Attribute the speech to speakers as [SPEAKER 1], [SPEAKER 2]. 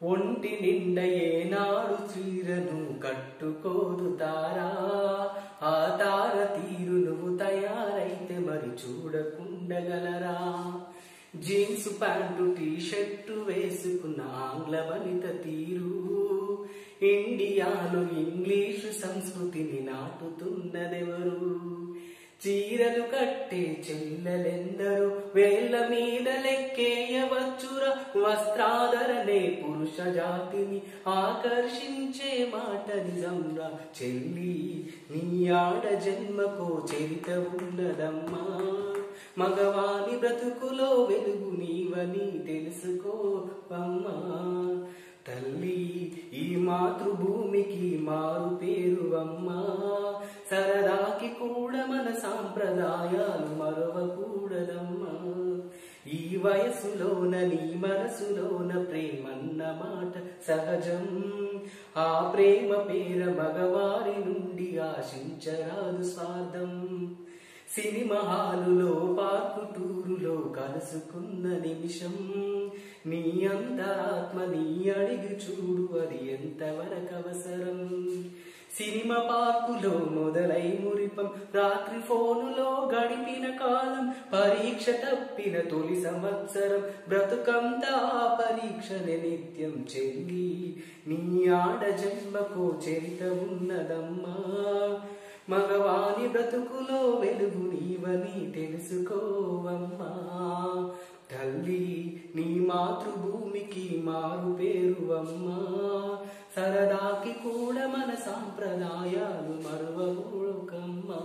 [SPEAKER 1] ఒంటి నిండ ఏనాడు చీరను కట్టుకోదు తారా, ఆ తార తీరు నువ్వు తయారైతే మరి చూడకుండగలరా. జీన్స్ ప్యాంటు టీ షర్టు వేసుకున్న ఆంగ్ల వనిత తీరు ఇండియాలో ఇంగ్లీషు సంస్కృతిని నాటుతున్నదెవరు. చీరలు కట్టే చెల్లెలెందరూ వేళ్ల మీద లెక్కేయవచ్చురా. వస్త్రాధరణే పురుష జాతిని ఆకర్షించే మాట నిజంరా. చెల్లి నీ ఆడ జన్మకో చరిత ఉన్నదమ్మా, మగవాని బ్రతుకులో వెలుగు నీవని తెలుసుకోవమ్మా. తల్లి ఈ మాతృభూమికి మారు పేరువమ్మా, సరదాకి కూడా మన సాంప్రదాయాలు మరవకూడదమ్మా. ఈ వయసులోన నీ మనసులోన ప్రేమన్న మాట సహజం, ఆ ప్రేమ పేర మగవారి నుండి ఆశించరాదు స్వార్థం. సినిమా హాలులో పార్కు టూరులో కలుసుకున్న నిమిషం, నీ అంతరాత్మ నీ అడిగి చూడు అది ఎంతవరకు అవసరం. సినిమా పార్కులో మొదలై మురిపం, రాత్రి ఫోనులో గడిపిన కాలం, పరీక్ష తప్పిన తొలి సంవత్సరం, బ్రతుకంతా పరీక్షలే నిత్యం. చెల్లి నీ ఆడ జన్మకో చరిత ఉన్నదమ్మా, మగవాని బ్రతుకులో వెలుగు నీవని తెలుసుకోవమ్మా. తల్లి నీ మాతృభూమికి మారు పేరువమ్మా, సరదాకి కూడా మన సాంప్రదాయాలు మరువబోకమ్మా.